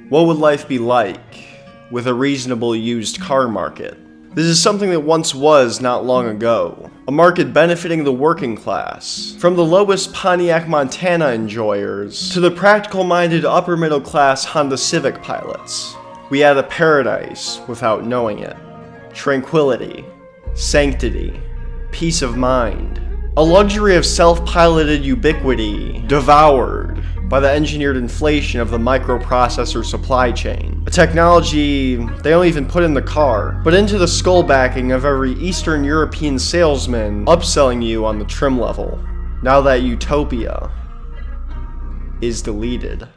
What would life be like with a reasonable used car market? This is something that once was not long ago. A market benefiting the working class, from the lowest Pontiac Montana enjoyers to the practical-minded upper-middle-class Honda Civic pilots. We had a paradise without knowing it. Tranquility, sanctity, peace of mind. A luxury of self-piloted ubiquity, devoured by the engineered inflation of the microprocessor supply chain. A technology they don't even put in the car, but into the skull backing of every Eastern European salesman upselling you on the trim level. Now that utopia is deleted.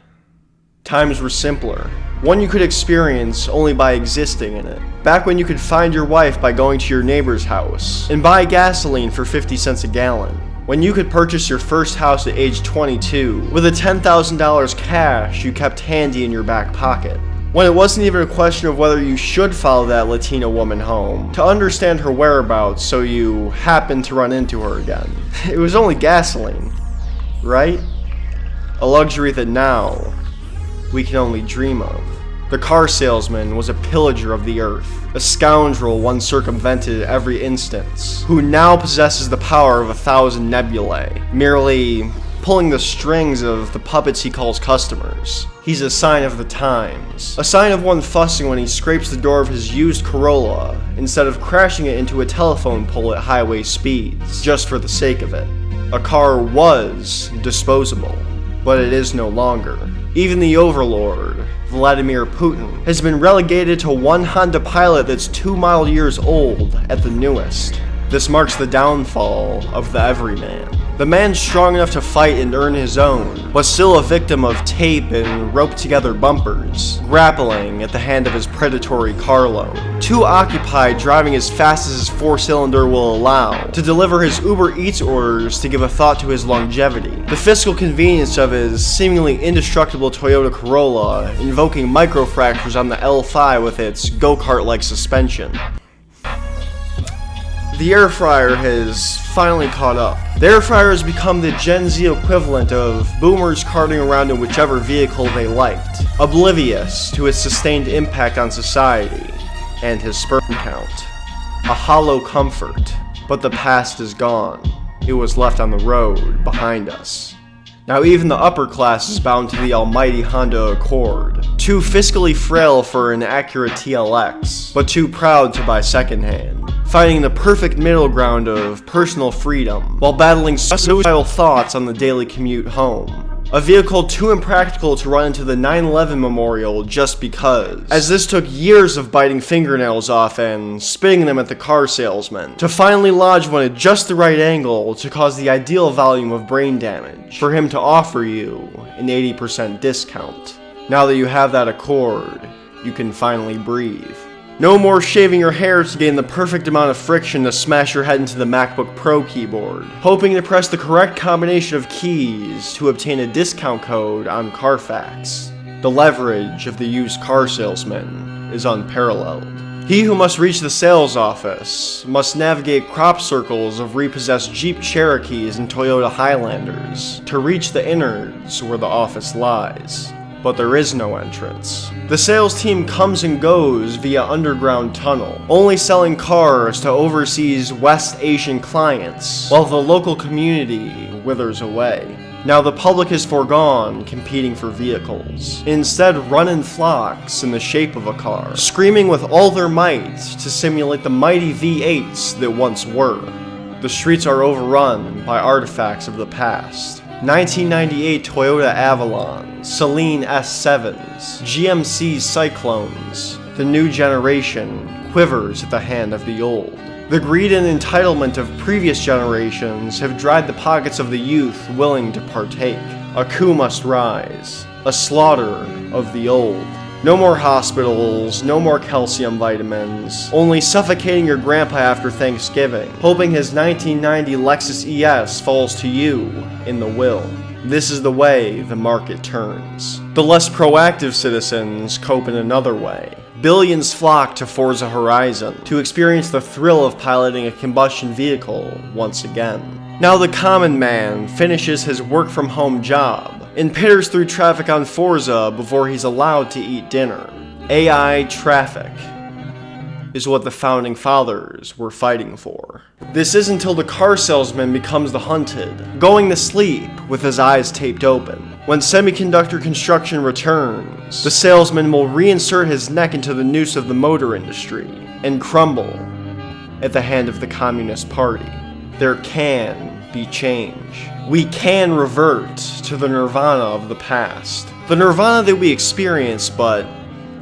Times were simpler. One you could experience only by existing in it. Back when you could find your wife by going to your neighbor's house and buy gasoline for 50 cents a gallon. When you could purchase your first house at age 22 with a $10,000 cash you kept handy in your back pocket. When it wasn't even a question of whether you should follow that Latina woman home to understand her whereabouts so you happened to run into her again. It was only gasoline, right? A luxury that now we can only dream of. The car salesman was a pillager of the earth, a scoundrel one circumvented at every instance, who now possesses the power of 1,000 nebulae, merely pulling the strings of the puppets he calls customers. He's a sign of the times, a sign of one fussing when he scrapes the door of his used Corolla instead of crashing it into a telephone pole at highway speeds, just for the sake of it. A car was disposable, but it is no longer. Even the overlord, Vladimir Putin, has been relegated to one Honda Pilot that's 2 model years old at the newest. This marks the downfall of the everyman. The man strong enough to fight and earn his own, but still a victim of tape and roped-together bumpers, grappling at the hand of his predatory car loan. Too occupied driving as fast as his 4-cylinder will allow, to deliver his Uber Eats orders to give a thought to his longevity. The fiscal convenience of his seemingly indestructible Toyota Corolla, invoking microfractures on the L5 with its go-kart-like suspension. The air fryer has finally caught up. The air fryer has become the Gen Z equivalent of boomers carting around in whichever vehicle they liked, oblivious to its sustained impact on society and his sperm count. A hollow comfort, but the past is gone. It was left on the road behind us. Now even the upper class is bound to the almighty Honda Accord, too fiscally frail for an accurate TLX, but too proud to buy secondhand, finding the perfect middle ground of personal freedom while battling suicidal thoughts on the daily commute home. A vehicle too impractical to run into the 9/11 memorial just because, as this took years of biting fingernails off and spitting them at the car salesman, to finally lodge one at just the right angle to cause the ideal volume of brain damage, for him to offer you an 80% discount. Now that you have that Accord, you can finally breathe. No more shaving your hair to gain the perfect amount of friction to smash your head into the MacBook Pro keyboard, hoping to press the correct combination of keys to obtain a discount code on Carfax. The leverage of the used car salesman is unparalleled. He who must reach the sales office must navigate crop circles of repossessed Jeep Cherokees and Toyota Highlanders to reach the innards where the office lies. But there is no entrance. The sales team comes and goes via underground tunnel, only selling cars to overseas West Asian clients, while the local community withers away. Now the public has foregone competing for vehicles, instead run in flocks in the shape of a car, screaming with all their might to simulate the mighty V8s that once were. The streets are overrun by artifacts of the past. 1998 Toyota Avalons, Celine S7s, GMC Cyclones. The new generation quivers at the hand of the old. The greed and entitlement of previous generations have dried the pockets of the youth willing to partake. A coup must rise, a slaughter of the old. No more hospitals, no more calcium vitamins, only suffocating your grandpa after Thanksgiving, hoping his 1990 Lexus ES falls to you in the will. This is the way the market turns. The less proactive citizens cope in another way. Billions flock to Forza Horizon to experience the thrill of piloting a combustion vehicle once again. Now the common man finishes his work-from-home job, and pitters through traffic on Forza before he's allowed to eat dinner. AI traffic is what the founding fathers were fighting for. This is until the car salesman becomes the hunted, going to sleep with his eyes taped open. When semiconductor construction returns, the salesman will reinsert his neck into the noose of the motor industry and crumble at the hand of the Communist Party. There can be change. We can revert to the nirvana of the past. The nirvana that we experienced but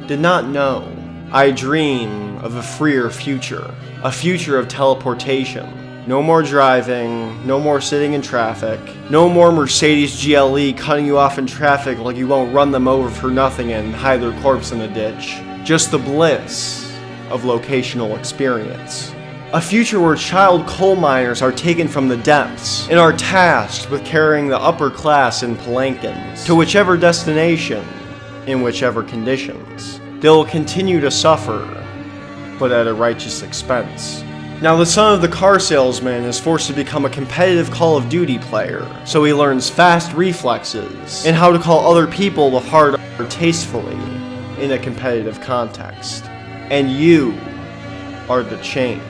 did not know. I dream of a freer future. A future of teleportation. No more driving, no more sitting in traffic, no more Mercedes GLE cutting you off in traffic like you won't run them over for nothing and hide their corpse in a ditch. Just the bliss of locational experience. A future where child coal miners are taken from the depths and are tasked with carrying the upper class in palanquins to whichever destination, in whichever conditions. They'll continue to suffer, but at a righteous expense. Now, the son of the car salesman is forced to become a competitive Call of Duty player, so he learns fast reflexes and how to call other people the hard R tastefully in a competitive context. And you are the change.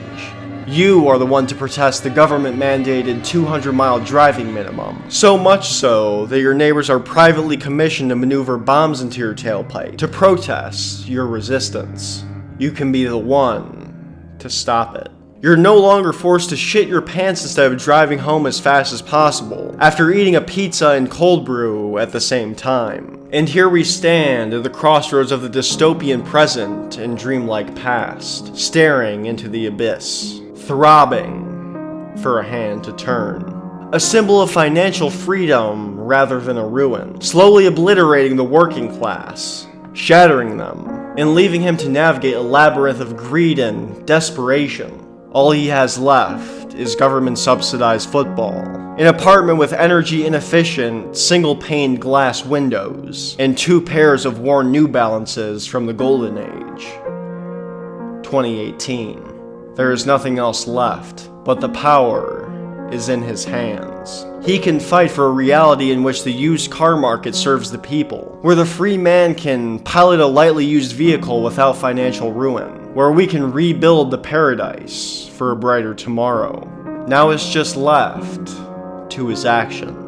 You are the one to protest the government-mandated 200-mile driving minimum. So much so that your neighbors are privately commissioned to maneuver bombs into your tailpipe to protest your resistance. You can be the one to stop it. You're no longer forced to shit your pants instead of driving home as fast as possible, after eating a pizza and cold brew at the same time. And here we stand at the crossroads of the dystopian present and dreamlike past, staring into the abyss, throbbing for a hand to turn. A symbol of financial freedom rather than a ruin, slowly obliterating the working class, shattering them, and leaving him to navigate a labyrinth of greed and desperation. All he has left is government-subsidized football, an apartment with energy-inefficient, single-paned glass windows, and 2 pairs of worn New Balances from the Golden Age. 2018. There is nothing else left, but the power is in his hands. He can fight for a reality in which the used car market serves the people, where the free man can pilot a lightly used vehicle without financial ruin, where we can rebuild the paradise for a brighter tomorrow. Now it's just left to his actions.